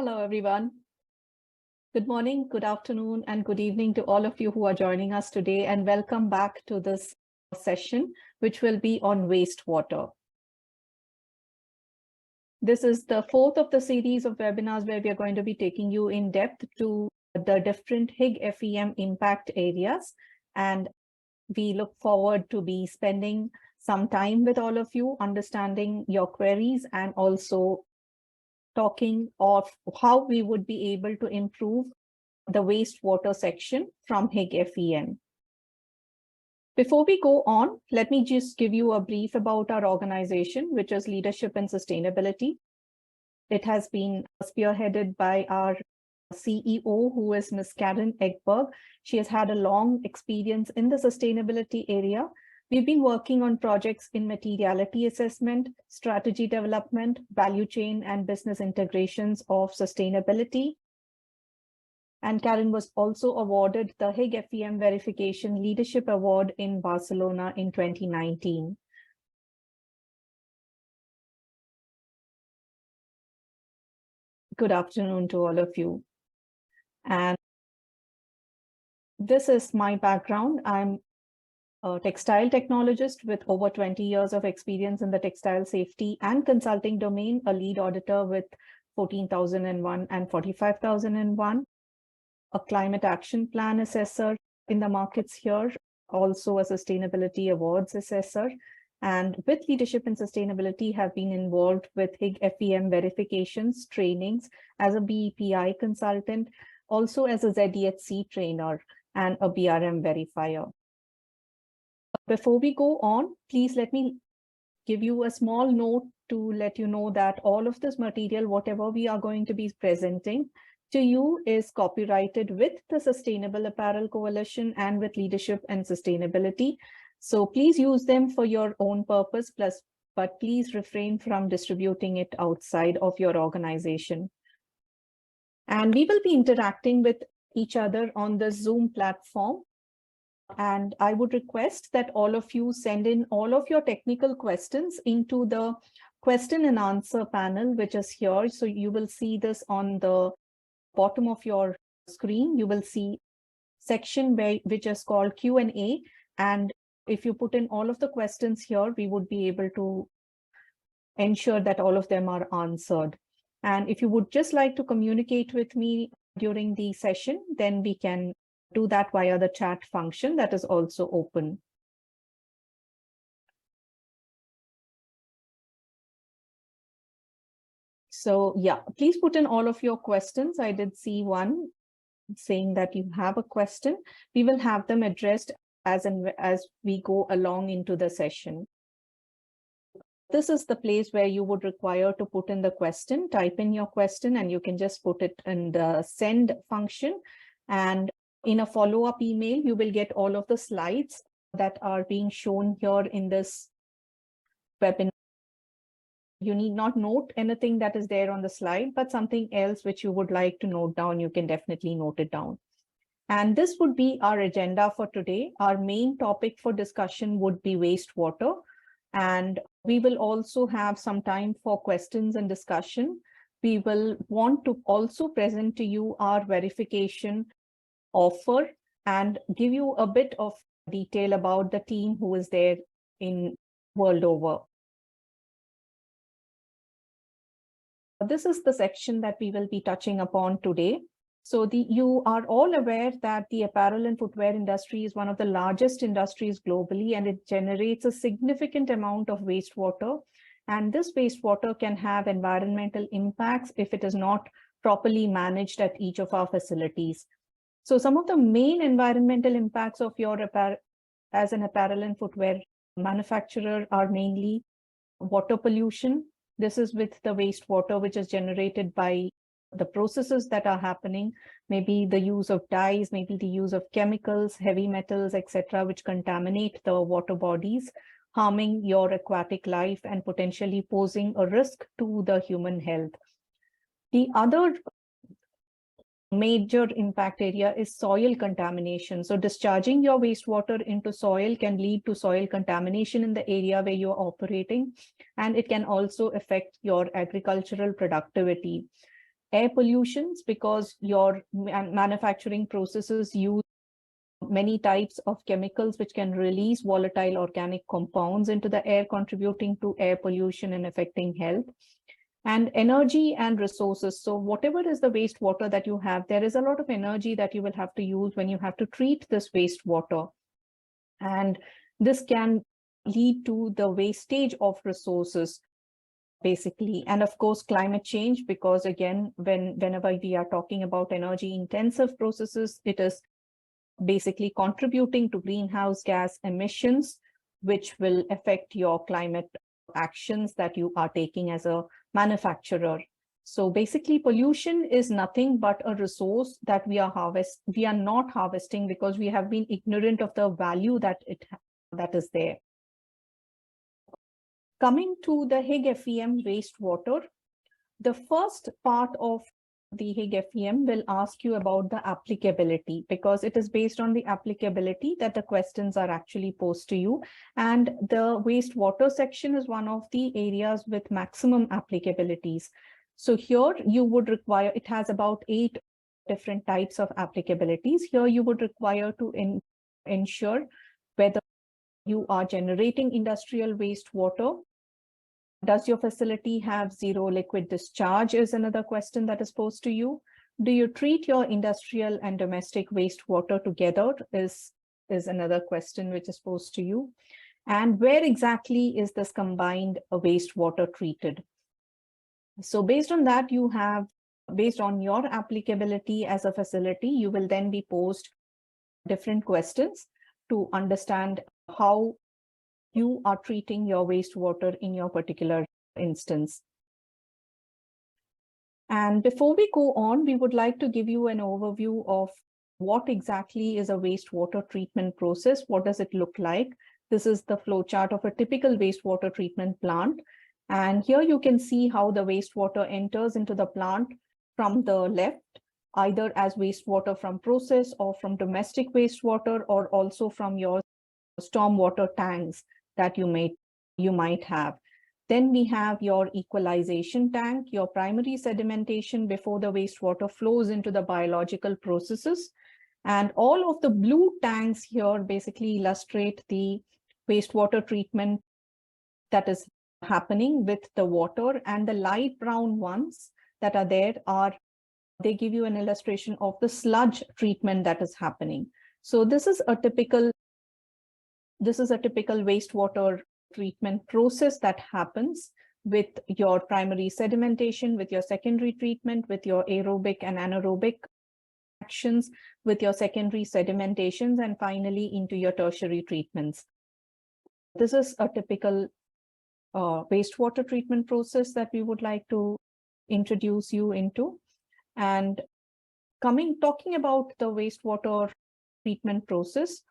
Hello, everyone. Good morning, good afternoon, and good evening to all of you who are joining us today, and welcome back to this session, which will be on wastewater. This is the fourth of the series of webinars where we are going to be taking you in depth to the different Higg FEM impact areas. And we look forward to be spending some time with all of you, understanding your queries, and also talking of how we would be able to improve the wastewater section from Higg FEM. Before we go on, let me just give you a brief about our organization, which is Leadership and Sustainability. It has been spearheaded by our CEO, who is Ms. Karen Eggberg. She has had a long experience in the sustainability area. We've been working on projects in materiality assessment, strategy development, value chain, and business integrations of sustainability. And Karen was also awarded the Higg FEM Verification Leadership Award in Barcelona in 2019. Good afternoon to all of you. And this is my background. I'm a textile technologist with over 20 years of experience in the textile safety and consulting domain, a lead auditor with 14,001 and 45,001, a climate action plan assessor in the markets here, also a sustainability awards assessor, and with leadership and sustainability have been involved with Higg FEM verifications, trainings as a BEPI consultant, also as a ZDHC trainer and a BRM verifier. Before we go on, please let me give you a small note to let you know that all of this material, whatever we are going to be presenting to you, is copyrighted with the Sustainable Apparel Coalition and with Leadership and Sustainability. So please use them for your own purpose, but please refrain from distributing it outside of your organization. And we will be interacting with each other on the Zoom platform. And I would request that all of you send in all of your technical questions into the question and answer panel, which is here. So you will see this on the bottom of your screen. You will see section which is called Q&A. And if you put in all of the questions here, we would be able to ensure that all of them are answered. And if you would just like to communicate with me during the session, then we can do that via the chat function that is also open. So yeah, please put in all of your questions. I did see one saying that you have a question. We will have them addressed as we go along into the session. This is the place where you would require to put in the question, type in your question, and you can just put it in the send function. And in a follow-up email, you will get all of the slides that are being shown here in this webinar. You need not note anything that is there on the slide, but something else which you would like to note down, you can definitely note it down. And this would be our agenda for today. Our main topic for discussion would be wastewater. And we will also have some time for questions and discussion. We will want to also present to you our verification offer and give you a bit of detail about the team who is there in world over. This is the section that we will be touching upon today. So you are all aware that the apparel and footwear industry is one of the largest industries globally, and it generates a significant amount of wastewater. And this wastewater can have environmental impacts if it is not properly managed at each of our facilities. So some of the main environmental impacts of your as an apparel and footwear manufacturer are mainly water pollution. This is with the wastewater which is generated by the processes that are happening, maybe the use of dyes, maybe the use of chemicals, heavy metals, etc., which contaminate the water bodies, harming your aquatic life and potentially posing a risk to the human health. The other major impact area is soil contamination. So discharging your wastewater into soil can lead to soil contamination in the area where you're operating, and it can also affect your agricultural productivity. air pollutions, because your manufacturing processes use many types of chemicals which can release volatile organic compounds into the air, contributing to air pollution and affecting health. And energy and resources. So whatever is the wastewater that you have, there is a lot of energy that you will have to use when you have to treat this wastewater. And this can lead to the wastage of resources, basically. And of course, climate change, because again, whenever we are talking about energy intensive processes, it is basically contributing to greenhouse gas emissions, which will affect your climate actions that you are taking as a manufacturer. So basically, pollution is nothing but a resource that we are not harvesting because we have been ignorant of the value that is there. Coming to the Higg FEM wastewater, the first part of the Higg FEM will ask you about the applicability, because it is based on the applicability that the questions are actually posed to you. And the wastewater section is one of the areas with maximum applicabilities. So here you would require, it has about 8 different types of applicabilities. Here you would require to ensure whether you are generating industrial wastewater. Does your facility have zero liquid discharge is another question that is posed to you. Do you treat your industrial and domestic wastewater together is another question which is posed to you. And where exactly is this combined wastewater treated? So based on that, you have, based on your applicability as a facility, you will then be posed different questions to understand how you are treating your wastewater in your particular instance. And before we go on, we would like to give you an overview of what exactly is a wastewater treatment process. What does it look like? This is the flow chart of a typical wastewater treatment plant. And here you can see how the wastewater enters into the plant from the left, either as wastewater from process or from domestic wastewater, or also from your stormwater tanks that you might have. Then we have your equalization tank, your primary sedimentation before the wastewater flows into the biological processes. And all of the blue tanks here basically illustrate the wastewater treatment that is happening with the water, and the light brown ones that are there they give you an illustration of the sludge treatment that is happening. So this is a typical wastewater treatment process that happens with your primary sedimentation, with your secondary treatment, with your aerobic and anaerobic actions, with your secondary sedimentations, and finally into your tertiary treatments. This is a typical wastewater treatment process that we would like to introduce you into. And talking about the wastewater treatment process,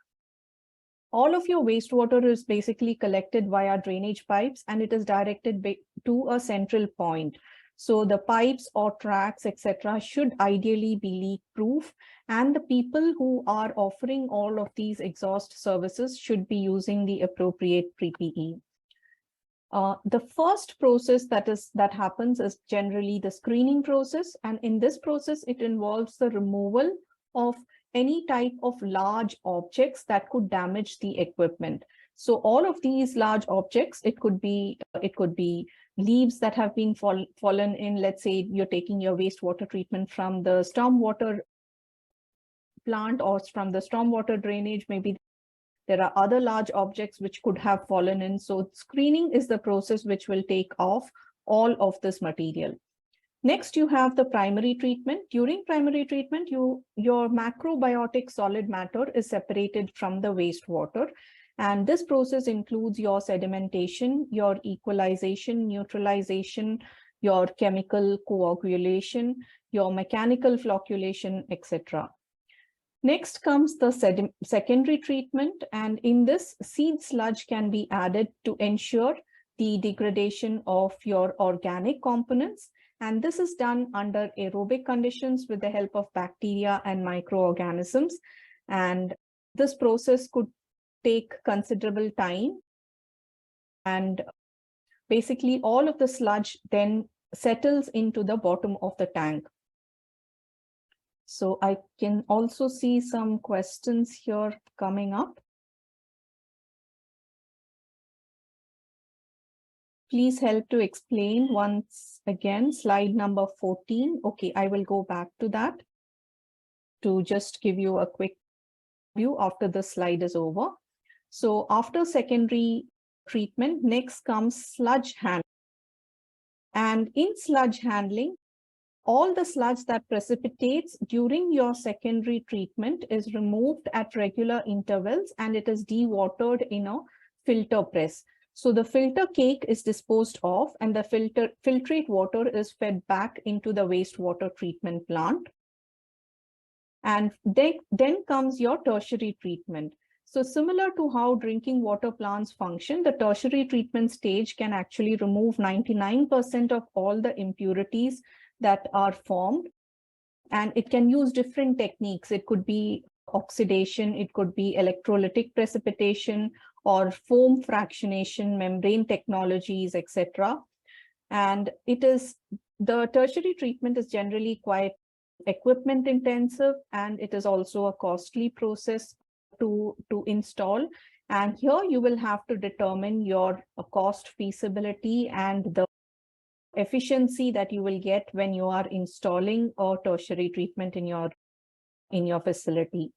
all of your wastewater is basically collected via drainage pipes, and it is directed to a central point. So the pipes or tracks, etc., should ideally be leak proof, and the people who are offering all of these exhaust services should be using the appropriate PPE. The first process that happens is generally the screening process, and in this process it involves the removal of any type of large objects that could damage the equipment. So all of these large objects, it could be leaves that have been fallen in. Let's say you're taking your wastewater treatment from the stormwater plant or from the stormwater drainage. Maybe there are other large objects which could have fallen in. So screening is the process which will take off all of this material. Next, you have the primary treatment. During primary treatment, your macrobiotic solid matter is separated from the wastewater. And this process includes your sedimentation, your equalization, neutralization, your chemical coagulation, your mechanical flocculation, etc. Next comes the secondary treatment. And in this, seed sludge can be added to ensure the degradation of your organic components. And this is done under aerobic conditions with the help of bacteria and microorganisms. And this process could take considerable time. And basically all of the sludge then settles into the bottom of the tank. So I can also see some questions here coming up. Please help to explain once again, slide number 14. Okay, I will go back to that to just give you a quick view after the slide is over. So after secondary treatment, next comes sludge handling. And in sludge handling, all the sludge that precipitates during your secondary treatment is removed at regular intervals and it is dewatered in a filter press. So the filter cake is disposed of and the filtrate water is fed back into the wastewater treatment plant. And then comes your tertiary treatment. So similar to how drinking water plants function, the tertiary treatment stage can actually remove 99% of all the impurities that are formed. And it can use different techniques. It could be oxidation, it could be electrolytic precipitation, or foam fractionation, membrane technologies, etc. And the tertiary treatment is generally quite equipment intensive, and it is also a costly process to install. And here you will have to determine your cost feasibility and the efficiency that you will get when you are installing a tertiary treatment in your facility.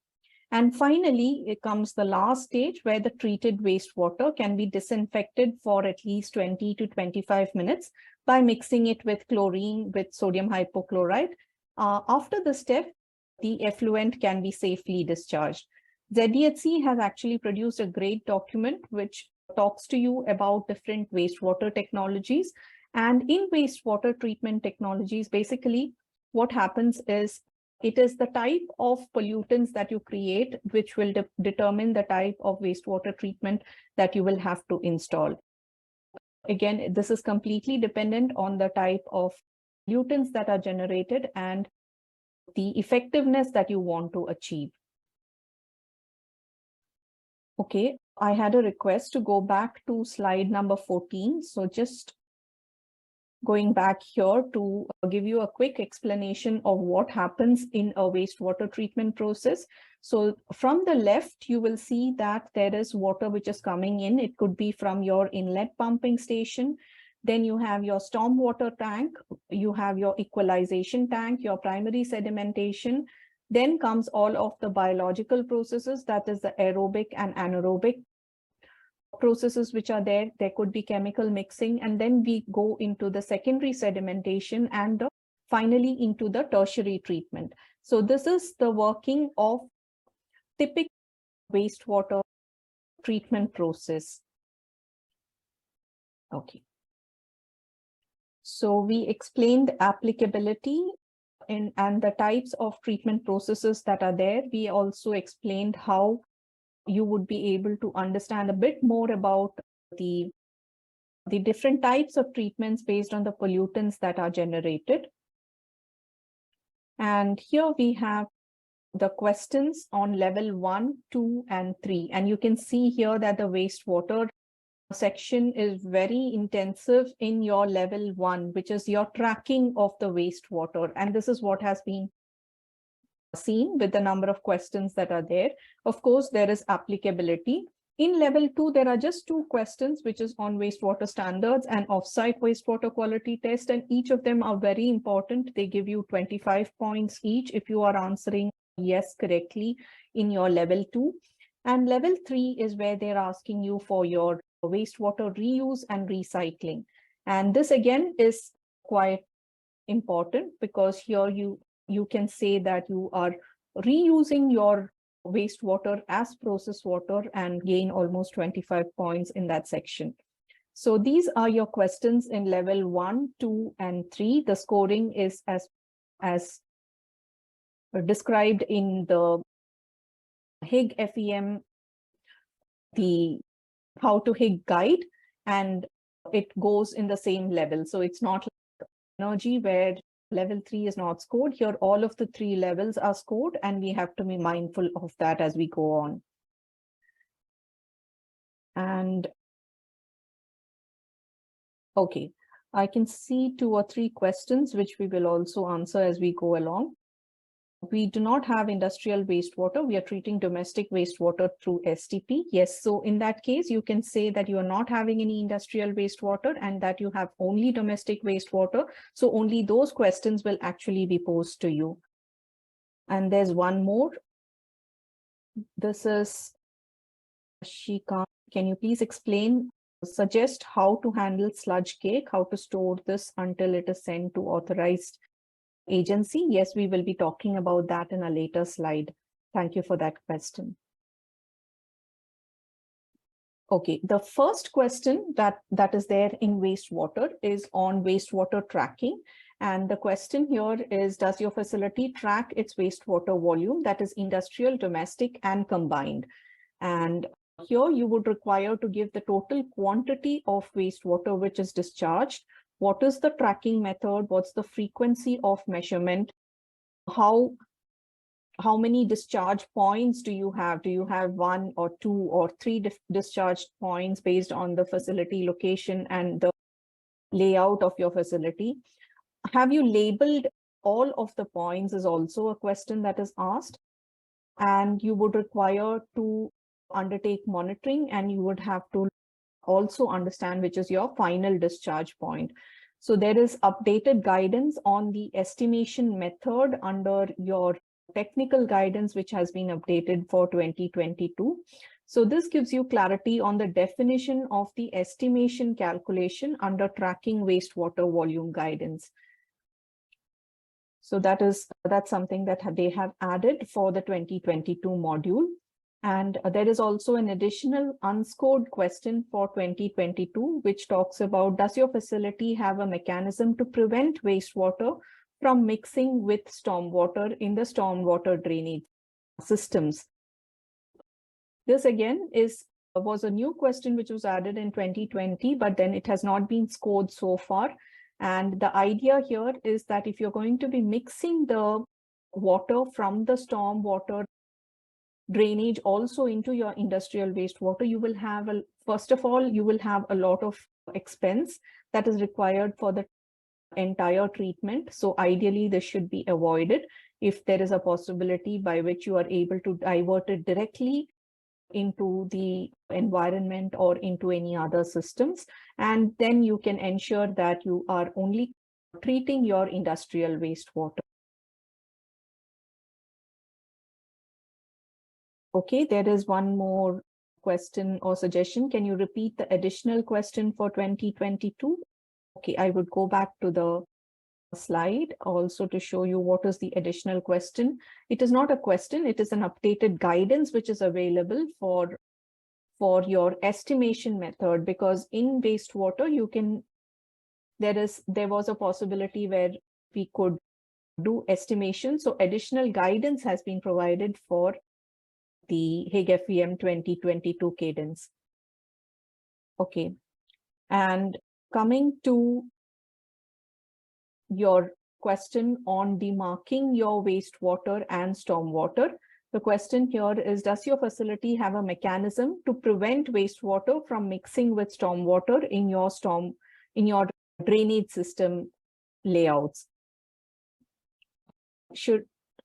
And finally, it comes the last stage where the treated wastewater can be disinfected for at least 20 to 25 minutes by mixing it with chlorine with sodium hypochlorite. After this step, the effluent can be safely discharged. ZDHC has actually produced a great document which talks to you about different wastewater technologies. And in wastewater treatment technologies, basically what happens is it is the type of pollutants that you create which will determine the type of wastewater treatment that you will have to install. Again, this is completely dependent on the type of pollutants that are generated and the effectiveness that you want to achieve. Okay, I had a request to go back to slide number 14. So just going back here to give you a quick explanation of what happens in a wastewater treatment process. So from the left, you will see that there is water which is coming in. It could be from your inlet pumping station. Then you have your stormwater tank. You have your equalization tank, your primary sedimentation. Then comes all of the biological processes, that is the aerobic and anaerobic processes which are there. There could be chemical mixing, and then we go into the secondary sedimentation and finally into the tertiary treatment. So this is the working of typical wastewater treatment process. Okay. So we explained applicability and the types of treatment processes that are there. We also explained how you would be able to understand a bit more about the different types of treatments based on the pollutants that are generated. And here we have the questions on level 1, 2, and 3. And you can see here that the wastewater section is very intensive in your level 1, which is your tracking of the wastewater. And this is what has been seen with the number of questions that are there. Of course, there is applicability. In level 2, there are just 2 questions, which is on wastewater standards and offsite wastewater quality test. And each of them are very important. They give you 25 points each if you are answering yes correctly in your level 2. And level 3 is where they're asking you for your wastewater reuse and recycling. And this again is quite important because here you can say that you are reusing your wastewater as process water and gain almost 25 points in that section. So these are your questions in level 1, 2, and 3. The scoring is as described in the Higg FEM, the how to Higg guide, and it goes in the same level. So it's not like energy where level 3 is not scored. Here, all of the 3 levels are scored, and we have to be mindful of that as we go on. And okay, I can see 2 or 3 questions, which we will also answer as we go along. We do not have industrial wastewater. We are treating domestic wastewater through STP. Yes, so in that case, you can say that you are not having any industrial wastewater and that you have only domestic wastewater. So only those questions will actually be posed to you. And there's one more. This is Shika. Can you please suggest how to handle sludge cake, how to store this until it is sent to authorized agency? Yes, we will be talking about that in a later slide. Thank you for that question. Okay, the first question that is there in wastewater is on wastewater tracking. And the question here is, does your facility track its wastewater volume, that is industrial, domestic, and combined? And here you would require to give the total quantity of wastewater which is discharged. What is the tracking method? What's the frequency of measurement? How many discharge points do you have? Do you have 1 or 2 or 3 discharge points based on the facility location and the layout of your facility? Have you labeled all of the points is also a question that is asked. And you would require to undertake monitoring, and you would have to also understand which is your final discharge point. So there is updated guidance on the estimation method under your technical guidance, which has been updated for 2022. So this gives you clarity on the definition of the estimation calculation under tracking wastewater volume guidance. So that's something that they have added for the 2022 module. And there is also an additional unscored question for 2022, which talks about, does your facility have a mechanism to prevent wastewater from mixing with stormwater in the stormwater drainage systems? This again was a new question which was added in 2020, but then it has not been scored so far. And the idea here is that if you're going to be mixing the water from the stormwater drainage also into your industrial wastewater, you will have, first of all, you will have a lot of expense that is required for the entire treatment. So ideally, this should be avoided if there is a possibility by which you are able to divert it directly into the environment or into any other systems. And then you can ensure that you are only treating your industrial wastewater. Okay, there is one more question or suggestion. Can you repeat the additional question for 2022? Okay, I would go back to the slide also to show you what is the additional question. It is not a question, it is an updated guidance which is available for your estimation method, because in wastewater there was a possibility where we could do estimation. So additional guidance has been provided for the Higg FEM 2022 cadence. Okay, and coming to your question on demarking your wastewater and stormwater. The question here is, does your facility have a mechanism to prevent wastewater from mixing with stormwater in your drainage system layouts?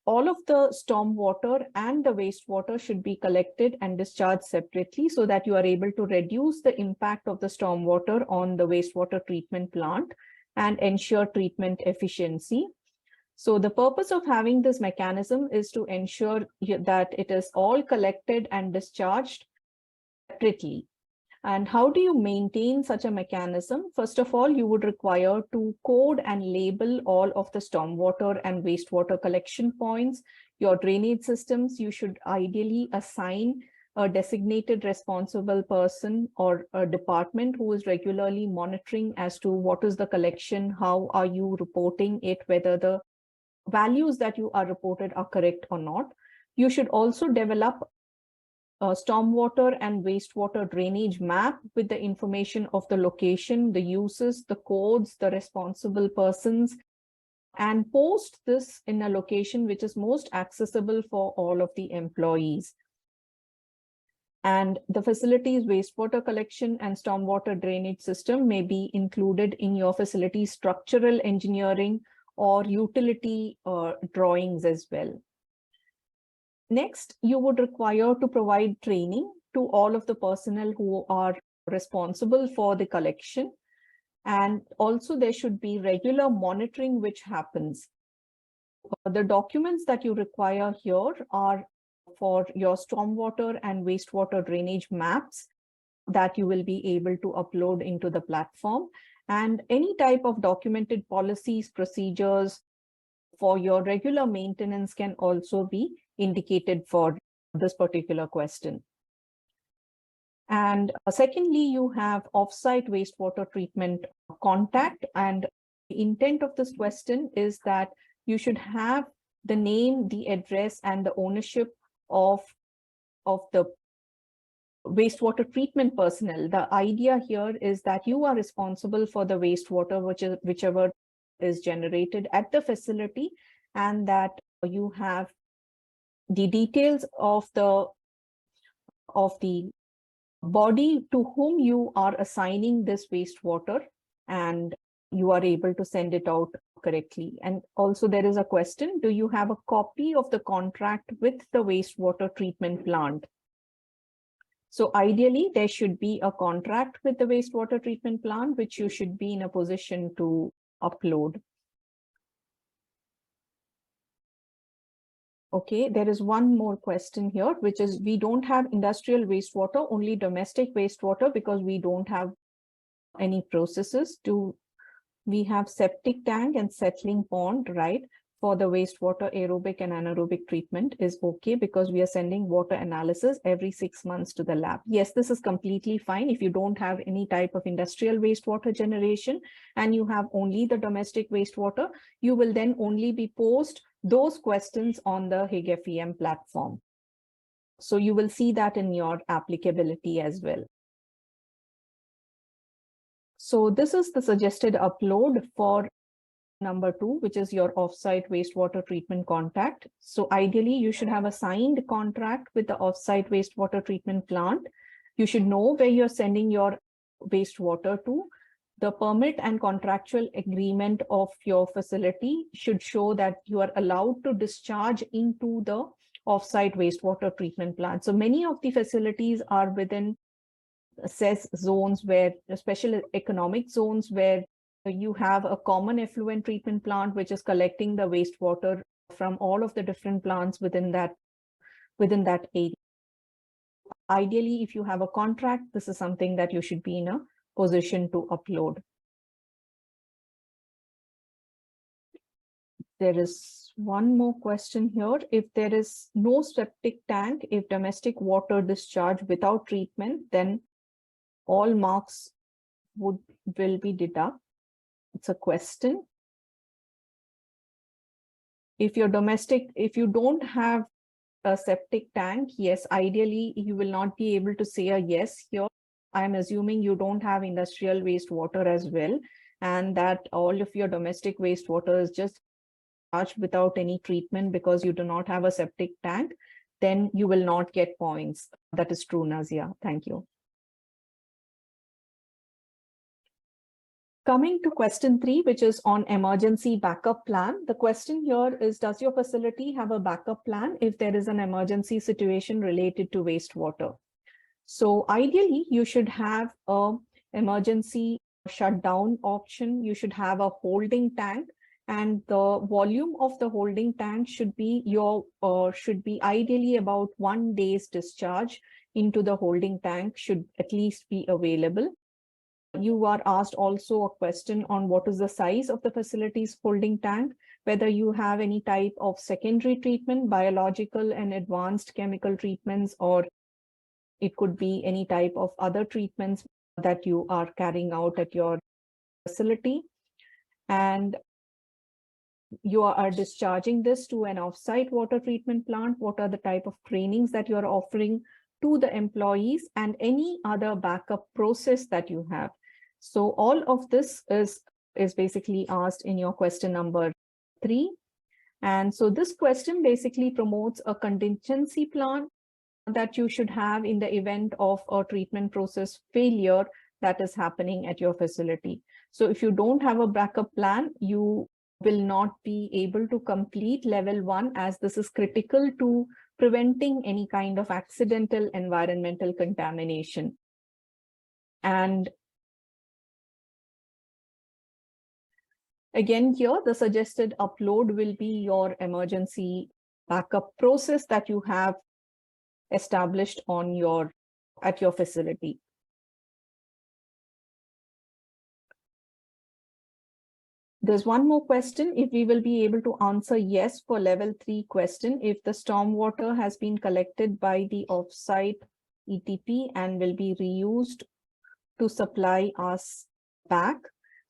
All of the stormwater and the wastewater should be collected and discharged separately so that you are able to reduce the impact of the stormwater on the wastewater treatment plant and ensure treatment efficiency. So the purpose of having this mechanism is to ensure that it is all collected and discharged separately. And how do you maintain such a mechanism? First of all, you would require to code and label all of the stormwater and wastewater collection points. Your drainage systems, you should ideally assign a designated responsible person or a department who is regularly monitoring as to what is the collection, how are you reporting it, whether the values that you are reported are correct or not. You should also develop a stormwater and wastewater drainage map with the information of the location, the uses, the codes, the responsible persons, and post this in a location which is most accessible for all of the employees. And the facility's wastewater collection and stormwater drainage system may be included in your facility's structural engineering or utility drawings as well. Next, you would require to provide training to all of the personnel who are responsible for the collection. And also there should be regular monitoring which happens. The documents that you require here are for your stormwater and wastewater drainage maps that you will be able to upload into the platform, and any type of documented policies, procedures for your regular maintenance can also be indicated for this particular question. And secondly, you have offsite wastewater treatment contact, and the intent of this question is that you should have the name, the address, and the ownership of the wastewater treatment personnel. The idea here is that you are responsible for the wastewater, whichever is generated at the facility, and that you have the details of the body to whom you are assigning this wastewater, and you are able to send it out correctly. And also there is a question, do you have a copy of the contract with the wastewater treatment plant? So ideally, there should be a contract with the wastewater treatment plant, which you should be in a position to upload. Okay, there is one more question here, which is we don't have industrial wastewater, only domestic wastewater, because we don't have any processes. We have septic tank and settling pond, right? For the wastewater aerobic and anaerobic treatment is okay because we are sending water analysis every 6 months to the lab. Yes, this is completely fine. If you don't have any type of industrial wastewater generation and you have only the domestic wastewater, you will then only be posed those questions on the Higg FEM platform. So you will see that in your applicability as well. So this is the suggested upload for number 2, which is your offsite wastewater treatment contact. So ideally, you should have a signed contract with the offsite wastewater treatment plant. You should know where you're sending your wastewater to. The permit and contractual agreement of your facility should show that you are allowed to discharge into the offsite wastewater treatment plant. So many of the facilities are within CES zones, where special economic zones, where you have a common effluent treatment plant which is collecting the wastewater from all of the different plants within that area. Ideally, if you have a contract, this is something that you should be in a position to upload. There is one more question here. If there is no septic tank, if domestic water discharge without treatment, then all marks will be deducted. It's a question. If you're domestic, if you don't have a septic tank, yes, ideally you will not be able to say a yes here. I'm assuming you don't have industrial wastewater as well, and that all of your domestic wastewater is just charged without any treatment because you do not have a septic tank, then you will not get points. That is true, Nazia. Thank you. Coming to question 3, which is on emergency backup plan. The question here is, does your facility have a backup plan if there is an emergency situation related to wastewater? So ideally, you should have an emergency shutdown option. You should have a holding tank, and the volume of the holding tank should be ideally about 1 day's discharge into the holding tank should at least be available. You are asked also a question on what is the size of the facility's holding tank, whether you have any type of secondary treatment, biological and advanced chemical treatments, or it could be any type of other treatments that you are carrying out at your facility. And you are discharging this to an offsite water treatment plant. What are the type of trainings that you are offering to the employees, and any other backup process that you have? So all of this is basically asked in your question number 3. And so this question basically promotes a contingency plan that you should have in the event of a treatment process failure that is happening at your facility. So if you don't have a backup plan, you will not be able to complete level 1, as this is critical to preventing any kind of accidental environmental contamination. And again, here the suggested upload will be your emergency backup process that you have established at your facility. There's one more question. If we will be able to answer yes for level 3 question, if the stormwater has been collected by the offsite ETP and will be reused to supply us back.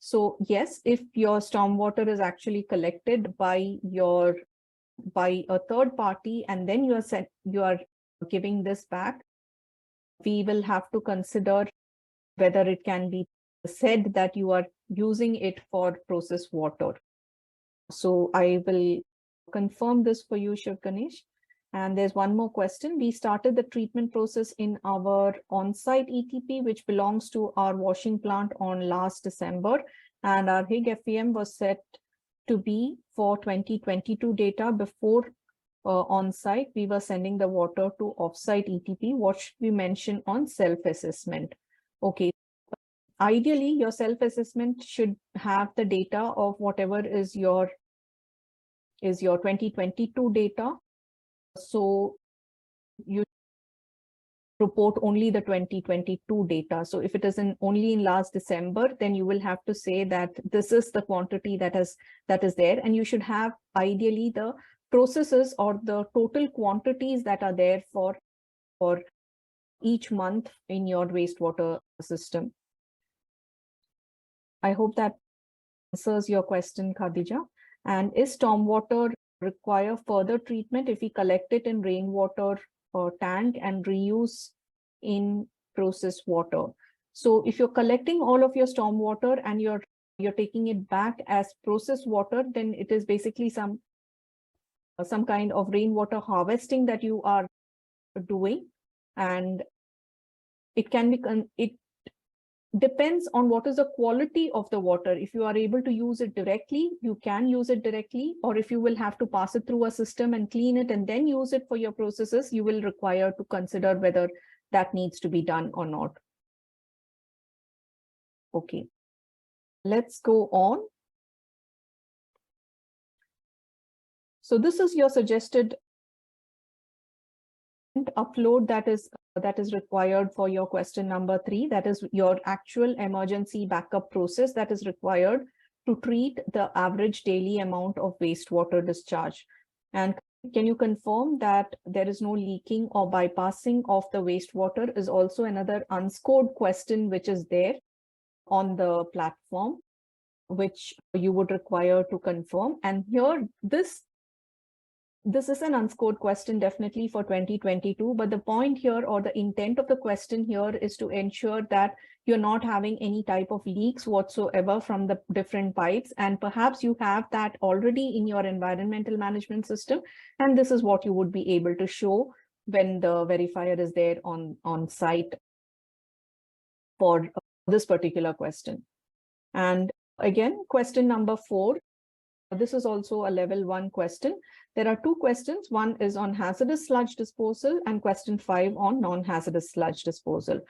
So yes, if your stormwater is actually collected by a third party and then you are giving this back, we will have to consider whether it can be said that you are using it for process water. So I will confirm this for you, Shiv Ganesh. And there's one more question. We started the treatment process in our on-site ETP, which belongs to our washing plant, on last December. And our Higg FEM was set to be for 2022 data. Before on-site, we were sending the water to off-site ETP. What should we mention on self-assessment? Okay. Ideally, your self-assessment should have the data of whatever is your 2022 data. So you report only the 2022 data. So if it is only in last December, then you will have to say that this is the quantity that is there, and you should have ideally the processes or the total quantities that are there for each month in your wastewater system. I hope that answers your question, Khadija. And is stormwater require further treatment if we collect it in rainwater tank and reuse in process water? So if you're collecting all of your stormwater and you're taking it back as process water, then it is basically some kind of rainwater harvesting that you are doing, and it can be it depends on what is the quality of the water. If you are able to use it directly, you can use it directly, or if you will have to pass it through a system and clean it and then use it for your processes, you will require to consider whether that needs to be done or not. Okay, let's go on. So this is your suggested upload that is required for your question number 3. That is your actual emergency backup process that is required to treat the average daily amount of wastewater discharge. And can you confirm that there is no leaking or bypassing of the wastewater is also another unscored question which is there on the platform, which you would require to confirm. And here, this is an unscored question definitely for 2022, but the point here, or the intent of the question here, is to ensure that you're not having any type of leaks whatsoever from the different pipes, and perhaps you have that already in your environmental management system, and this is what you would be able to show when the verifier is there on site for this particular question. And again, question number 4. This is also a level 1 question. There are 2 questions. One is on hazardous sludge disposal and question 5 on non-hazardous sludge disposal.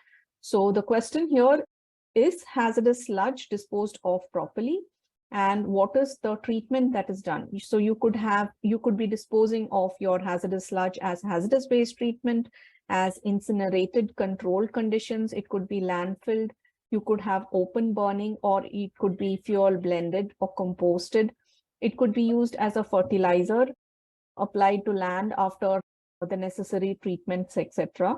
So the question here is hazardous sludge disposed of properly, and what is the treatment that is done? So you could be disposing of your hazardous sludge as hazardous waste treatment, as incinerated controlled conditions. It could be landfilled. You could have open burning, or it could be fuel blended or composted. It could be used as a fertilizer applied to land after the necessary treatments, etc.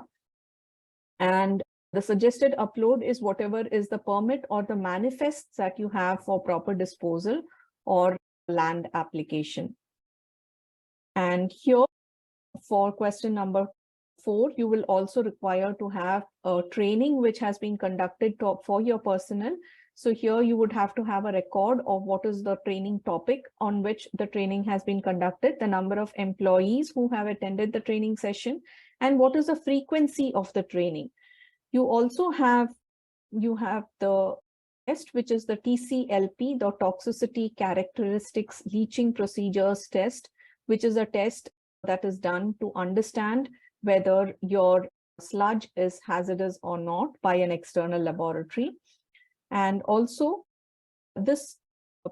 And the suggested upload is whatever is the permit or the manifests that you have for proper disposal or land application. And here, for question number 4, you will also require to have a training which has been conducted for your personnel So here you would have to have a record of what is the training topic on which the training has been conducted, the number of employees who have attended the training session, and what is the frequency of the training. You also have the test, which is the TCLP, the Toxicity Characteristics Leaching Procedures Test, which is a test that is done to understand whether your sludge is hazardous or not by an external laboratory. And also, this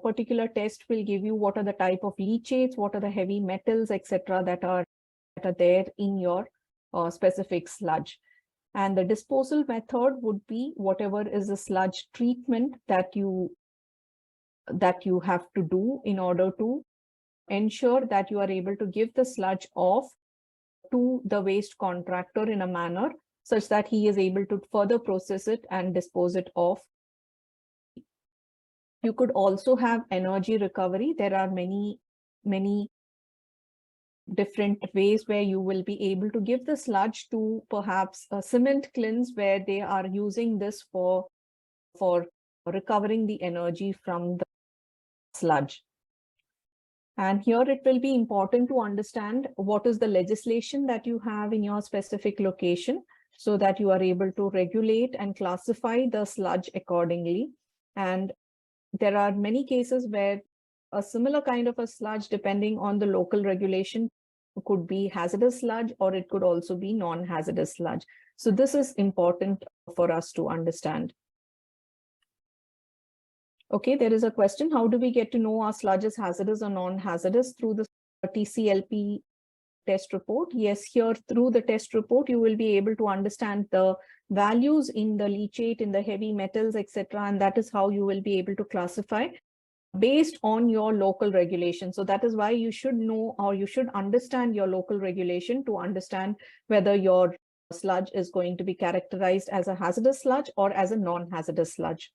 particular test will give you what are the type of leachates, what are the heavy metals, etc., that are there in your specific sludge. And the disposal method would be whatever is the sludge treatment that you have to do in order to ensure that you are able to give the sludge off to the waste contractor in a manner such that he is able to further process it and dispose it off. You could also have energy recovery. There are many different ways where you will be able to give the sludge to perhaps a cement kilns where they are using this for recovering the energy from the sludge. And here it will be important to understand what is the legislation that you have in your specific location so that you are able to regulate and classify the sludge accordingly. And there are many cases where a similar kind of a sludge, depending on the local regulation, could be hazardous sludge or it could also be non-hazardous sludge. So this is important for us to understand. Okay, there is a question. How do we get to know our sludge is hazardous or non-hazardous? Through the TCLP test report. Yes, here through the test report, you will be able to understand the values in the leachate, in the heavy metals, etc. And that is how you will be able to classify based on your local regulation. So that is why you should know, or you should understand your local regulation to understand whether your sludge is going to be characterized as a hazardous sludge or as a non-hazardous sludge.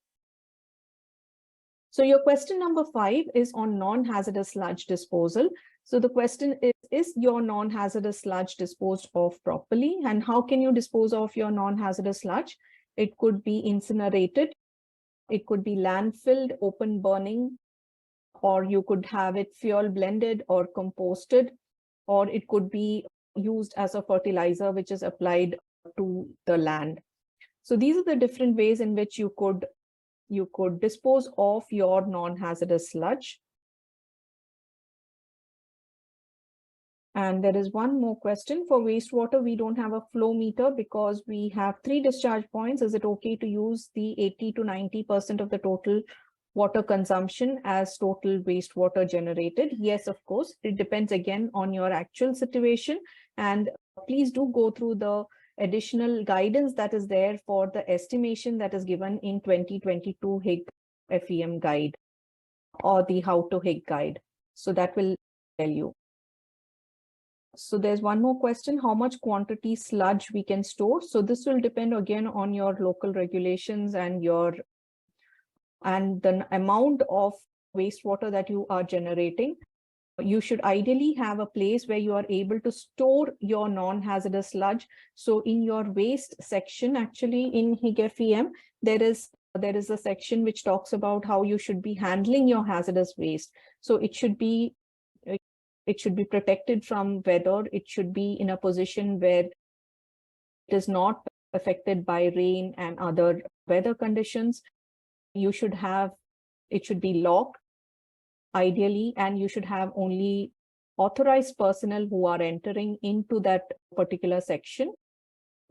So your question number 5 is on non-hazardous sludge disposal. So the question is your non-hazardous sludge disposed of properly? And how can you dispose of your non-hazardous sludge? It could be incinerated, it could be landfilled, open burning, or you could have it fuel blended or composted, or it could be used as a fertilizer which is applied to the land. So these are the different ways in which you could dispose of your non-hazardous sludge. And there is one more question. For wastewater, we don't have a flow meter because we have 3 discharge points. Is it okay to use the 80 to 90% of the total water consumption as total wastewater generated? Yes, of course. It depends again on your actual situation. And please do go through the additional guidance that is there for the estimation that is given in 2022 Higg FEM guide or the How to Higg guide. So that will tell you. So there's one more question, how much quantity sludge we can store? So this will depend again on your local regulations and the amount of wastewater that you are generating. You should ideally have a place where you are able to store your non-hazardous sludge. So in your waste section, actually in Higg FEM, there is a section which talks about how you should be handling your hazardous waste. So it should be protected from weather. It should be in a position where it is not affected by rain and other weather conditions. It should be locked ideally, and you should have only authorized personnel who are entering into that particular section.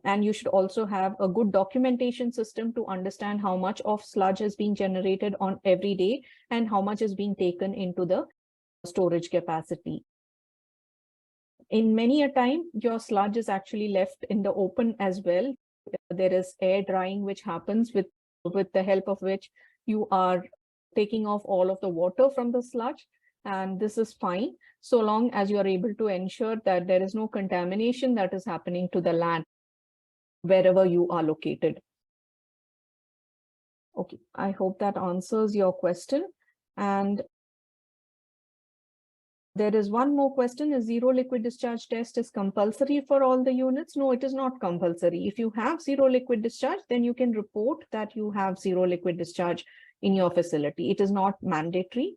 And you should also have a good documentation system to understand how much of sludge is being generated on every day and how much is being taken into the storage capacity. In many a time, your sludge is actually left in the open as well. There is air drying which happens with the help of which you are taking off all of the water from the sludge. And this is fine, so long as you are able to ensure that there is no contamination that is happening to the land wherever you are located. Okay, I hope that answers your question. And there is one more question. Is zero liquid discharge test is compulsory for all the units? No, it is not compulsory. If you have zero liquid discharge, then you can report that you have zero liquid discharge. in your facility. It is not mandatory.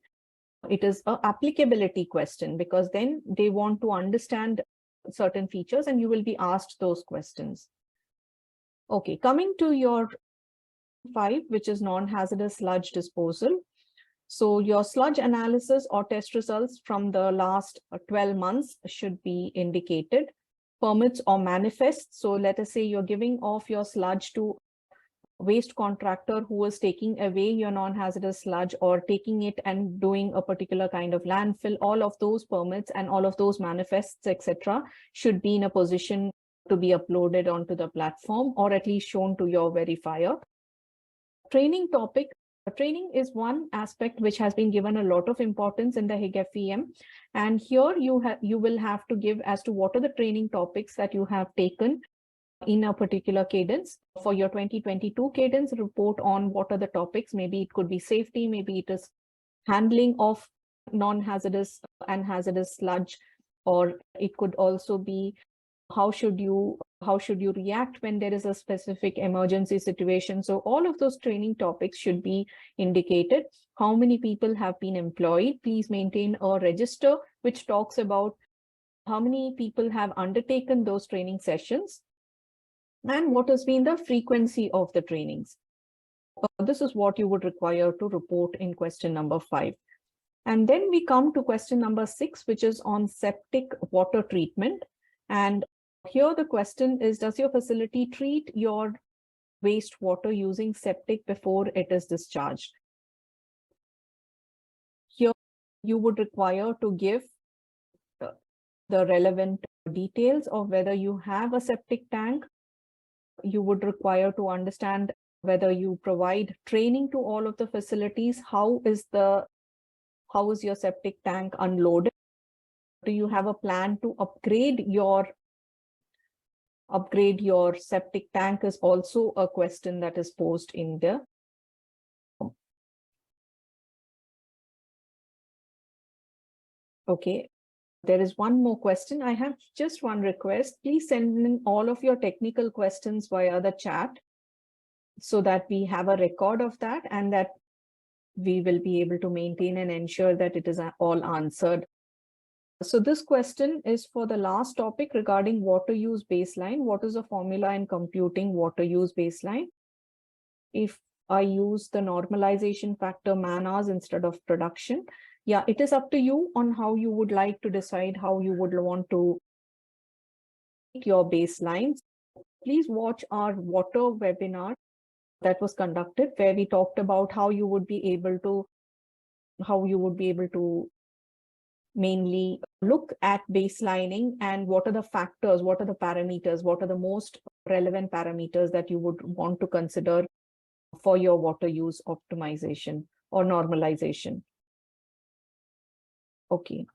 It is an applicability question, because then they want to understand certain features and you will be asked those questions. Okay, coming to your 5, which is non-hazardous sludge disposal. So your sludge analysis or test results from the last 12 months should be indicated. Permits or manifests. So let us say you're giving off your sludge to waste contractor who is taking away your non-hazardous sludge or taking it and doing a particular kind of landfill. All of those permits and all of those manifests, etc., should be in a position to be uploaded onto the platform, or at least shown to your verifier. Training topic. Training is one aspect which has been given a lot of importance in the Higg FEM. And here you will have to give as to what are the training topics that you have taken in a particular cadence. For your 2022 cadence, report on what are the topics. Maybe it could be safety, maybe it is handling of non-hazardous and hazardous sludge, or it could also be how should you react when there is a specific emergency situation. So all of those training topics should be indicated. How many people have been employed? Please maintain a register which talks about how many people have undertaken those training sessions and what has been the frequency of the trainings. This is what you would require to report in question number 5. And then we come to question number 6, which is on septic water treatment. And here the question is, does your facility treat your wastewater using septic before it is discharged? Here you would require to give the relevant details of whether you have a septic tank. You would require to understand whether you provide training to all of the facilities. How is your septic tank unloaded? Do you have a plan to upgrade your septic tank? Is also a question that is posed in there. Okay, there is one more question. I have just one request. Please send in all of your technical questions via the chat so that we have a record of that and that we will be able to maintain and ensure that it is all answered. So this question is for the last topic regarding water use baseline. What is the formula in computing water use baseline? If I use the normalization factor man hours instead of production, yeah, it is up to you on how you would like to decide how you would want to make your baselines. Please watch our water webinar that was conducted, where we talked about how you would be able to mainly look at baselining and what are the factors, what are the parameters, what are the most relevant parameters that you would want to consider for your water use optimization or normalization. Okay.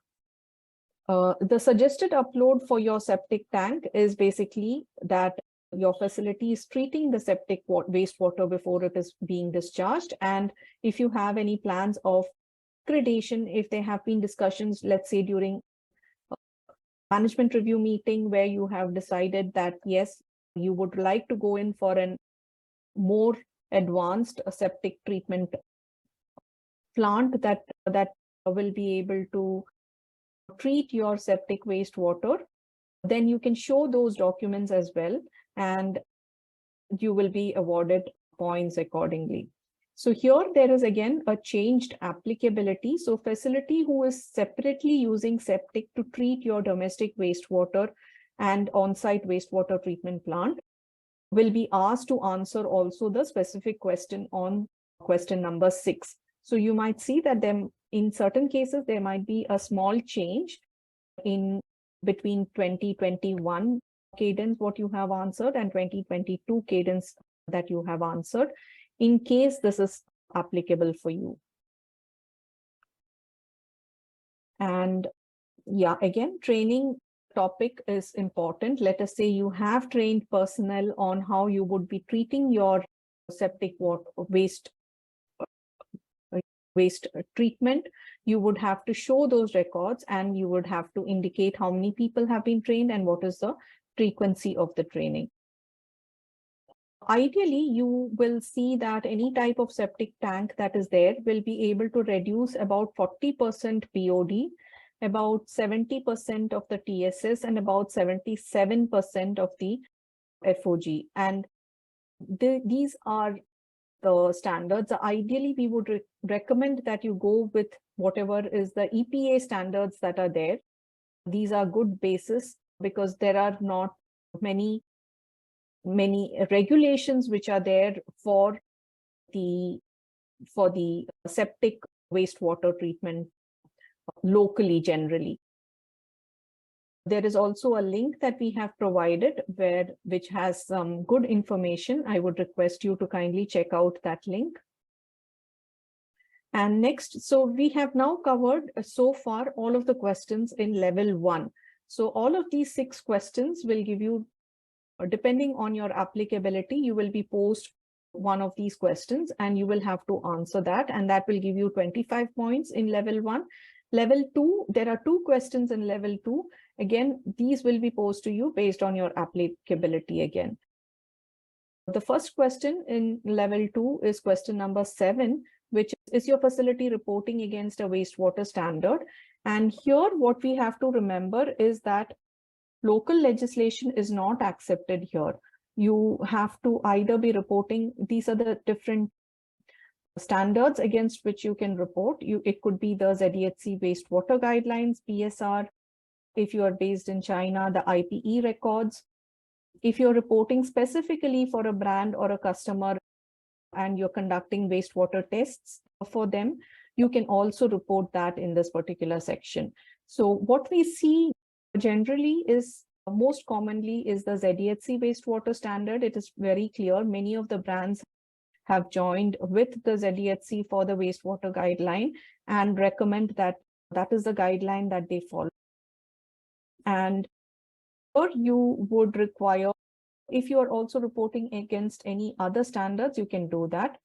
The suggested upload for your septic tank is basically that your facility is treating the septic wastewater before it is being discharged. And if you have any plans of gradation, if there have been discussions, let's say during management review meeting where you have decided that, yes, you would like to go in for a more advanced septic treatment plant that will be able to treat your septic wastewater, then you can show those documents as well, and you will be awarded points accordingly. So here there is again a changed applicability. So facility who is separately using septic to treat your domestic wastewater and on-site wastewater treatment plant will be asked to answer also the specific question on question number 6. So you might see that in certain cases, there might be a small change in between 2021 cadence, what you have answered, and 2022 cadence that you have answered, in case this is applicable for you. And yeah, again, training topic is important. Let us say you have trained personnel on how you would be treating your septic waste treatment. You would have to show those records and you would have to indicate how many people have been trained and what is the frequency of the training. Ideally, you will see that any type of septic tank that is there will be able to reduce about 40% BOD, about 70% of the TSS, and about 77% of the FOG. And these are the standards. Ideally, we would recommend that you go with whatever is the EPA standards that are there. These are good basis because there are not many regulations which are there for the septic wastewater treatment locally generally. There is also a link that we have provided which has some good information. I would request you to kindly check out that link. And next, so we have now covered so far all of the questions in level 1. So all of these 6 questions will give you, depending on your applicability, you will be posed one of these questions and you will have to answer that, and that will give you 25 points in level 1. Level 2, there are 2 questions in level 2. Again, these will be posed to you based on your applicability again. The first question in level 2 is question number 7, which is your facility reporting against a wastewater standard. And here what we have to remember is that local legislation is not accepted here. You have to either be reporting, these are the different standards against which you can report. It could be the ZEHC wastewater guidelines, PSR. If you are based in China, the IPE records. If you're reporting specifically for a brand or a customer and you're conducting wastewater tests for them, you can also report that in this particular section. So what we see generally is most commonly is the ZEHC wastewater standard. It is very clear. Many of the brands have joined with the ZEHC for the wastewater guideline and recommend that that is the guideline that they follow. And or you would require, if you are also reporting against any other standards, you can do that.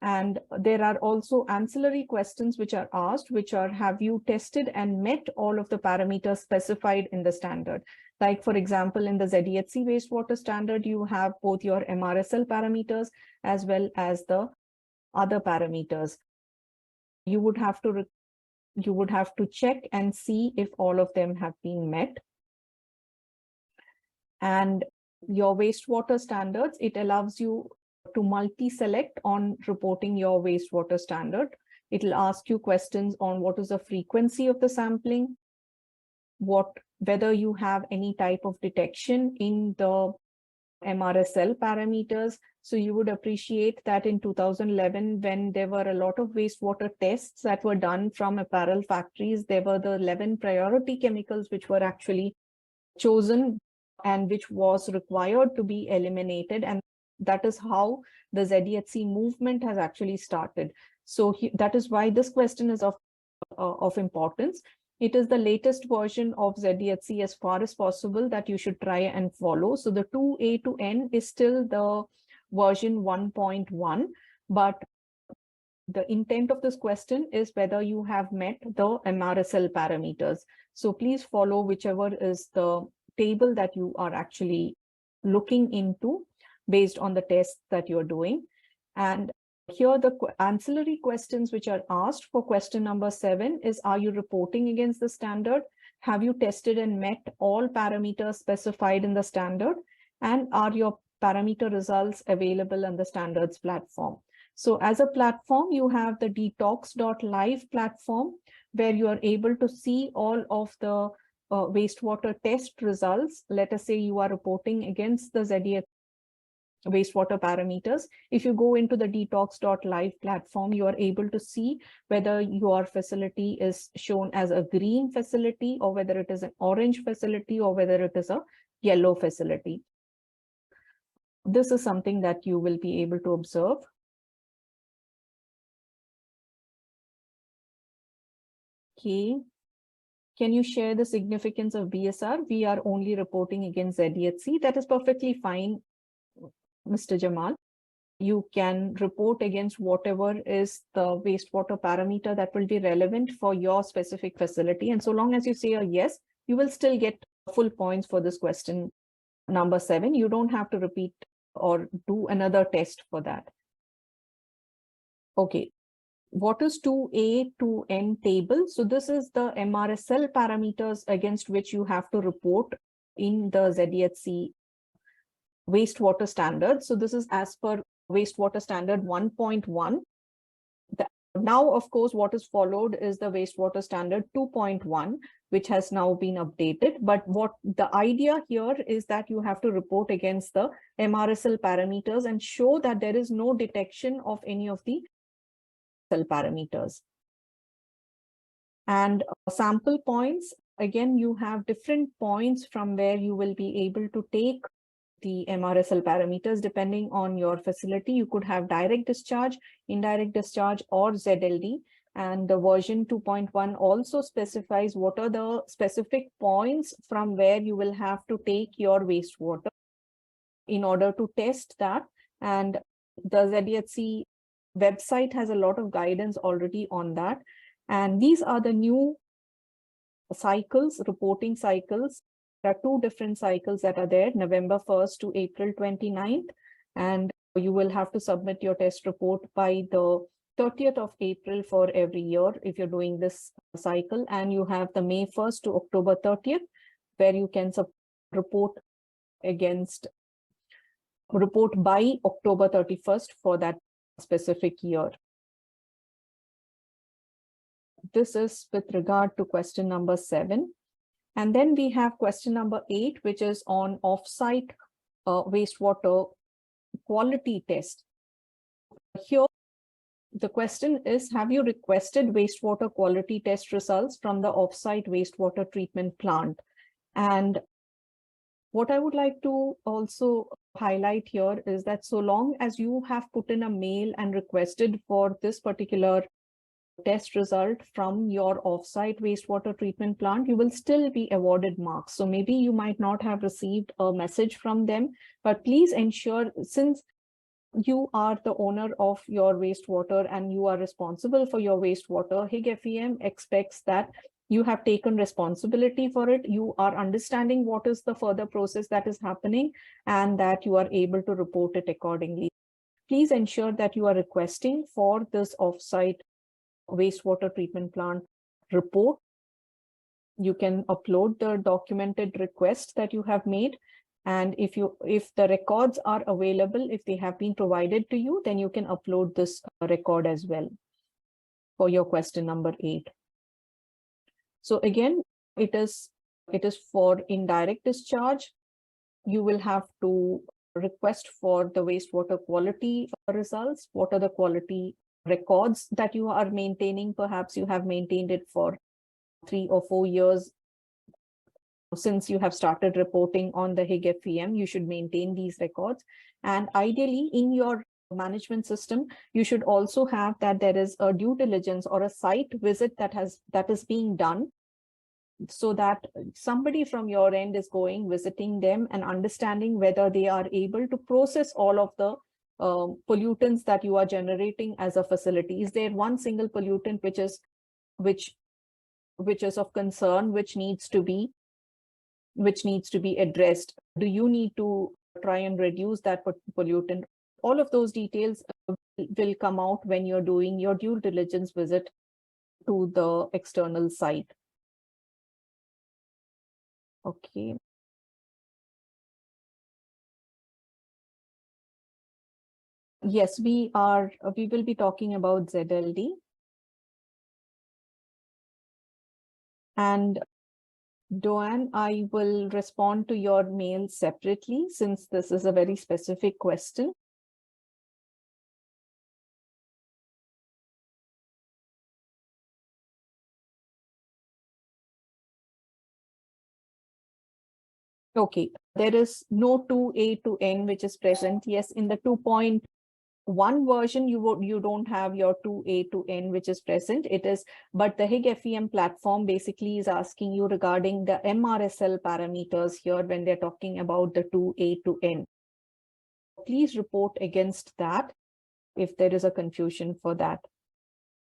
And there are also ancillary questions which are asked, which are, have you tested and met all of the parameters specified in the standard? Like, for example, in the ZEHC wastewater standard, you have both your MRSL parameters as well as the other parameters. You would have to check and see if all of them have been met. And your wastewater standards, it allows you to multi-select on reporting your wastewater standard. It will ask you questions on what is the frequency of the sampling, whether you have any type of detection in the MRSL parameters. So you would appreciate that in 2011, when there were a lot of wastewater tests that were done from apparel factories, there were the 11 priority chemicals which were actually chosen and which was required to be eliminated. And that is how the ZEHC movement has actually started. So that is why this question is of importance. It is the latest version of ZEHC as far as possible that you should try and follow. So the 2A to N is still the version 1.1, but the intent of this question is whether you have met the MRSL parameters. So please follow whichever is the table that you are actually looking into based on the tests that you're doing. And here the ancillary questions which are asked for question number 7 is, are you reporting against the standard? Have you tested and met all parameters specified in the standard? And are your parameter results available on the standards platform? So as a platform, you have the detox.live platform where you are able to see all of the wastewater test results. Let us say you are reporting against the ZEHC wastewater parameters. If you go into the detox.live platform, you are able to see whether your facility is shown as a green facility or whether it is an orange facility or whether it is a yellow facility. This is something that you will be able to observe. Okay. Can you share the significance of BSR? We are only reporting against ZEHC. That is perfectly fine, Mr. Jamal. You can report against whatever is the wastewater parameter that will be relevant for your specific facility. And so long as you say a yes, you will still get full points for this question number 7. You don't have to repeat or do another test for that. Okay. What is 2A to N table? So this is the MRSL parameters against which you have to report in the ZDHC wastewater standard. So this is as per wastewater standard 1.1. Now, of course, what is followed is the wastewater standard 2.1, which has now been updated. But what the idea here is that you have to report against the MRSL parameters and show that there is no detection of any of the parameters. And sample points, again, you have different points from where you will be able to take the MRSL parameters depending on your facility. You could have direct discharge, indirect discharge, or ZLD. And the version 2.1 also specifies what are the specific points from where you will have to take your wastewater in order to test that. And the ZDHC website has a lot of guidance already on that. And these are the new cycles, reporting cycles. There are two different cycles that are there, November 1st to April 29th. And you will have to submit your test report by the 30th of April for every year if you're doing this cycle. And you have the May 1st to October 30th, where you can report by October 31st for that specific year. This is with regard to question number 7. And then we have question number 8, which is on offsite wastewater quality test. Here, the question is, have you requested wastewater quality test results from the offsite wastewater treatment plant? And what I would like to also highlight here is that so long as you have put in a mail and requested for this particular test result from your offsite wastewater treatment plant, you will still be awarded marks. So maybe you might not have received a message from them, but please ensure, since you are the owner of your wastewater and you are responsible for your wastewater, Higg FEM expects that you have taken responsibility for it, you are understanding what is the further process that is happening, and that you are able to report it accordingly. Please ensure that you are requesting for this offsite wastewater treatment plant report. You can upload the documented request that you have made. And if the records are available, if they have been provided to you, then you can upload this record as well for your question number 8. So again, it is for indirect discharge. You will have to request for the wastewater quality results. What are the quality records that you are maintaining? Perhaps you have maintained it for 3 or 4 years. Since you have started reporting on the Higg FEM, you should maintain these records. And ideally, in your management system, you should also have that there is a due diligence or a site visit that is being done, so that somebody from your end is going, visiting them and understanding whether they are able to process all of the pollutants that you are generating as a facility. Is there one single pollutant which is of concern, which needs to be addressed? Do you need to try and reduce that pollutant? All of those details will come out when you're doing your due diligence visit to the external site. Okay. Yes, we will be talking about ZLD. And Doan, I will respond to your mail separately, since this is a very specific question. Okay, there is no 2A to N which is present. Yes, in the 2.1 version, you don't have your 2A to N which is present. But the Higg FEM platform basically is asking you regarding the MRSL parameters here when they're talking about the 2A to N. Please report against that if there is a confusion for that.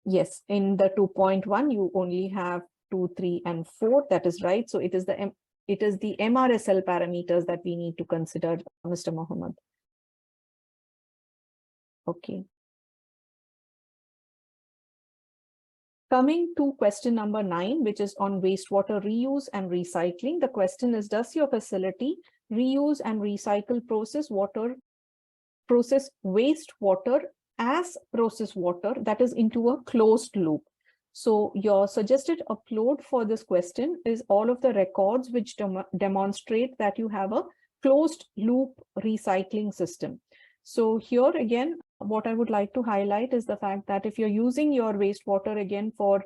Yes, in the 2.1, you only have 2, 3, and 4. That is right. So it is the MRSL parameters that we need to consider, Mr. Mohammed. Okay. Coming to question number 9, which is on wastewater reuse and recycling. The question is, does your facility reuse and recycle process wastewater as process water, that is into a closed loop? So your suggested upload for this question is all of the records which demonstrate that you have a closed loop recycling system. So here again, what I would like to highlight is the fact that if you're using your wastewater again for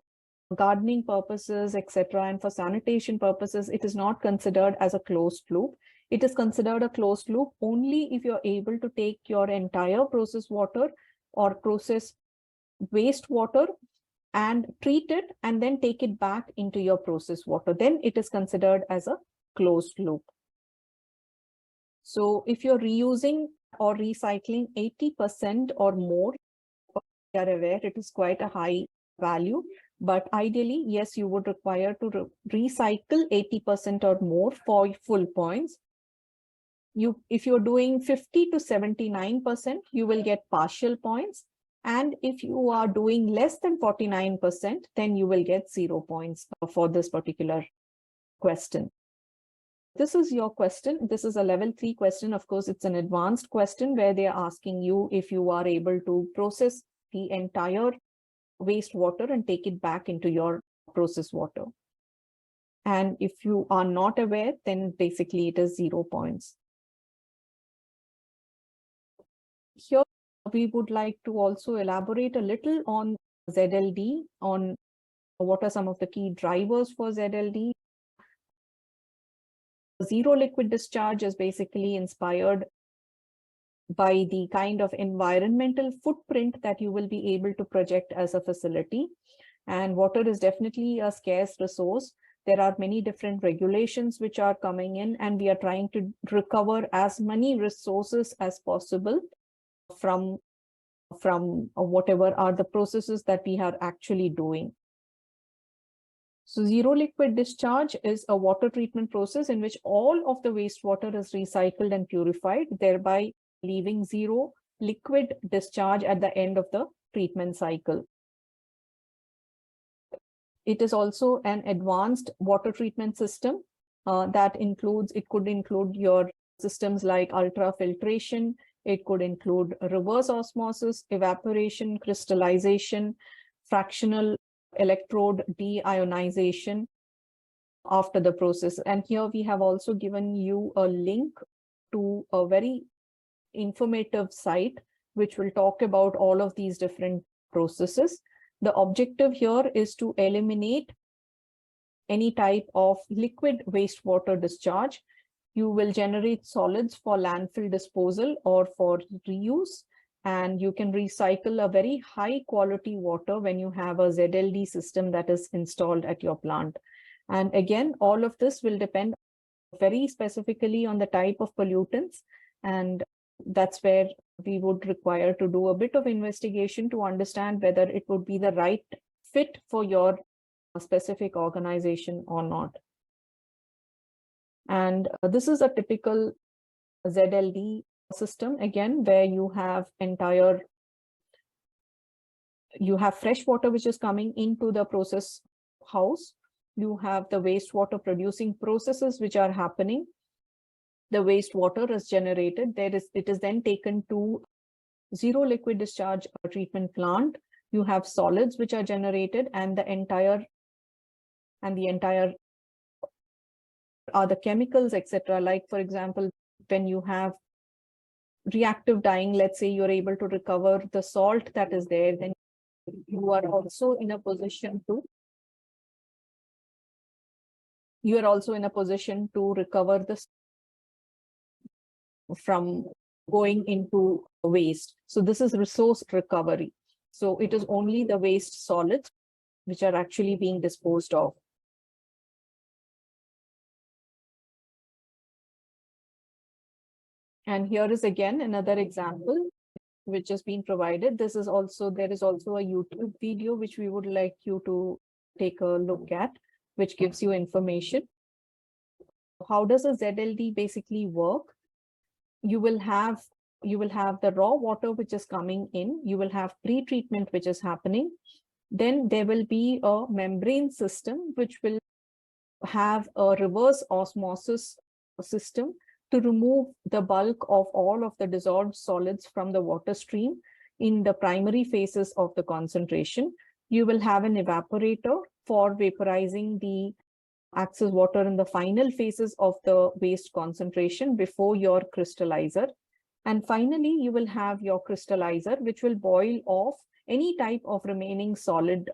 gardening purposes, etc., and for sanitation purposes, it is not considered as a closed loop. It is considered a closed loop only if you're able to take your entire process water or process wastewater and treat it and then take it back into your process water. Then it is considered as a closed loop. So if you're reusing or recycling 80% or more, you are aware it is quite a high value, but ideally, yes, you would require to recycle 80% or more for full points. If you're doing 50 to 79%, you will get partial points. And if you are doing less than 49%, then you will get 0 points for this particular question. This is your question. This is a level 3 question. Of course, it's an advanced question where they are asking you if you are able to process the entire wastewater and take it back into your process water. And if you are not aware, then basically it is 0 points. Here, we would like to also elaborate a little on ZLD, on what are some of the key drivers for ZLD. Zero liquid discharge is basically inspired by the kind of environmental footprint that you will be able to project as a facility. And water is definitely a scarce resource. There are many different regulations which are coming in, and we are trying to recover as many resources as possible from whatever are the processes that we are actually doing. So zero liquid discharge is a water treatment process in which all of the wastewater is recycled and purified, thereby leaving zero liquid discharge at the end of the treatment cycle. It is also an advanced water treatment system that could include your systems like ultrafiltration. It could include reverse osmosis, evaporation, crystallization, fractional electrode deionization after the process. And here we have also given you a link to a very informative site which will talk about all of these different processes. The objective here is to eliminate any type of liquid wastewater discharge. You will generate solids for landfill disposal or for reuse, and you can recycle a very high quality water when you have a ZLD system that is installed at your plant. And again, all of this will depend very specifically on the type of pollutants, and that's where we would require to do a bit of investigation to understand whether it would be the right fit for your specific organization or not. And this is a typical ZLD system, again, where you have fresh water which is coming into the process house. You have the wastewater producing processes which are happening. The wastewater is generated. It is then taken to zero liquid discharge treatment plant. You have solids which are generated, and the entire are the chemicals, etc. Like, for example, when you have reactive dyeing, let's say you're able to recover the salt that is there, then you are also in a position to recover this from going into waste. So this is resource recovery. So it is only the waste solids which are actually being disposed of. And here is again another example which has been provided. There is also a YouTube video which we would like you to take a look at, which gives you information. How does a ZLD basically work? You will have you will have the raw water which is coming in, you will have pre-treatment which is happening. Then there will be a membrane system which will have a reverse osmosis system to remove the bulk of all of the dissolved solids from the water stream in the primary phases of the concentration. You will have an evaporator for vaporizing the excess water in the final phases of the waste concentration before your crystallizer. And finally, you will have your crystallizer, which will boil off any type of remaining solid,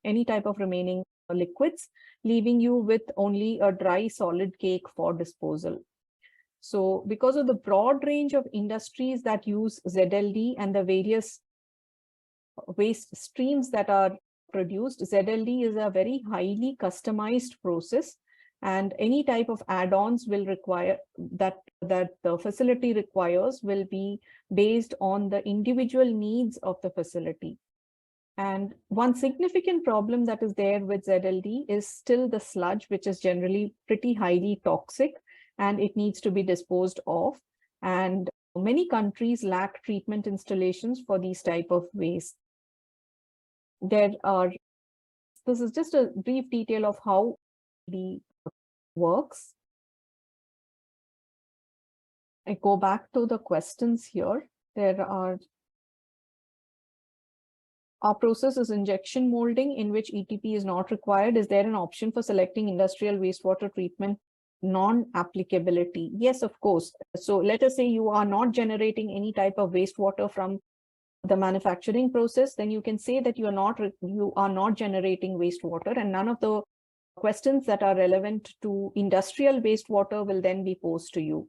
any type of remaining liquids, leaving you with only a dry solid cake for disposal. So because of the broad range of industries that use ZLD and the various waste streams that are produced, ZLD is a very highly customized process, and any type of add-ons will require that the facility requires will be based on the individual needs of the facility. And one significant problem that is there with ZLD is still the sludge, which is generally pretty highly toxic, and it needs to be disposed of. And many countries lack treatment installations for these type of waste. This is just a brief detail of how the works. I go back to the questions here. Our process is injection molding, in which ETP is not required. Is there an option for selecting industrial wastewater treatment non-applicability? Yes, of course. So let us say you are not generating any type of wastewater from the manufacturing process, then you can say that you are not generating wastewater, and none of the questions that are relevant to industrial wastewater will then be posed to you.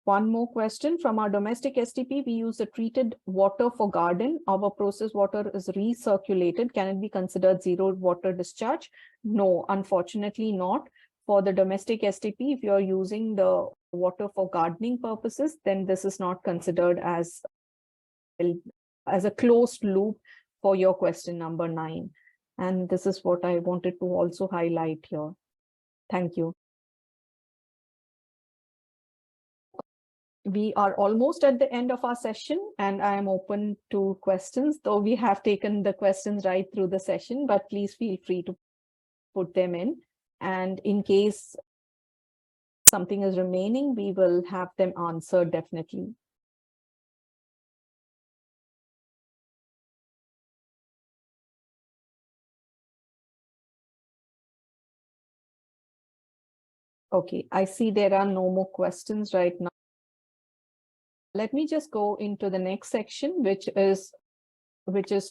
One more question from our domestic STP. We use the treated water for garden. Our process water is recirculated. Can it be considered zero water discharge? No, unfortunately not. For the domestic STP, if you're using the water for gardening purposes, then this is not considered as a closed loop for your question number 9. And this is what I wanted to also highlight here. Thank you. We are almost at the end of our session, and I am open to questions, though we have taken the questions right through the session, but please feel free to put them in. And in case something is remaining, we will have them answered definitely. Okay, I see there are no more questions right now. Let me just go into the next section, which is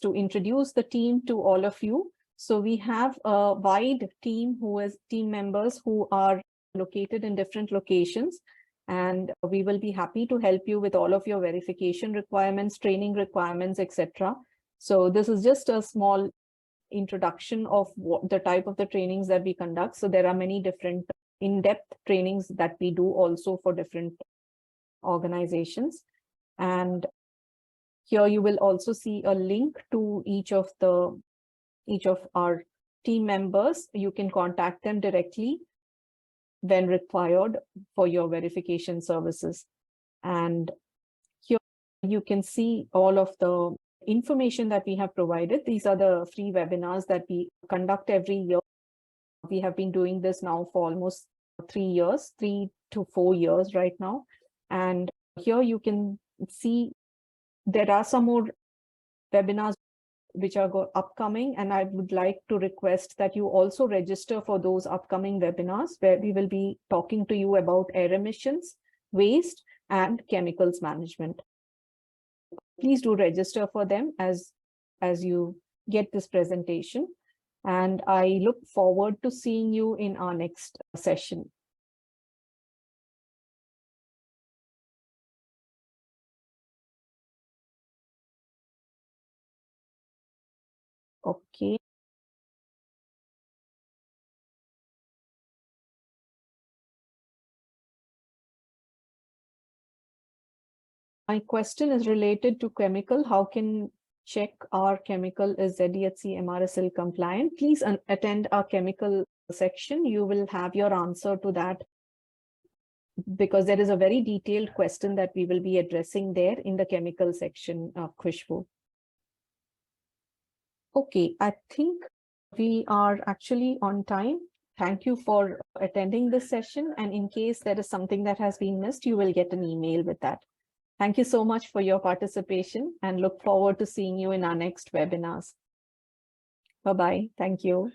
to introduce the team to all of you. So we have a wide team team members who are located in different locations, and we will be happy to help you with all of your verification requirements, training requirements, etc. So this is just a small introduction of what the type of the trainings that we conduct. So there are many different in-depth trainings that we do also for different organizations. And here you will also see a link to each of our team members. You can contact them directly when required for your verification services. And here you can see all of the information that we have provided. These are the free webinars that we conduct every year. We have been doing this now for almost 3 years, 3 to 4 years right now. And here you can see there are some more webinars which are upcoming, and I would like to request that you also register for those upcoming webinars, where we will be talking to you about air emissions, waste, and chemicals management. Please do register for them as you get this presentation, and I look forward to seeing you in our next session. Okay. My question is related to chemical. How can check our chemical is ZDHC MRSL compliant? Please attend our chemical section. You will have your answer to that because there is a very detailed question that we will be addressing there in the chemical section, Khushbu. Okay, I think we are actually on time. Thank you for attending this session. And in case there is something that has been missed, you will get an email with that. Thank you so much for your participation and look forward to seeing you in our next webinars. Bye-bye. Thank you.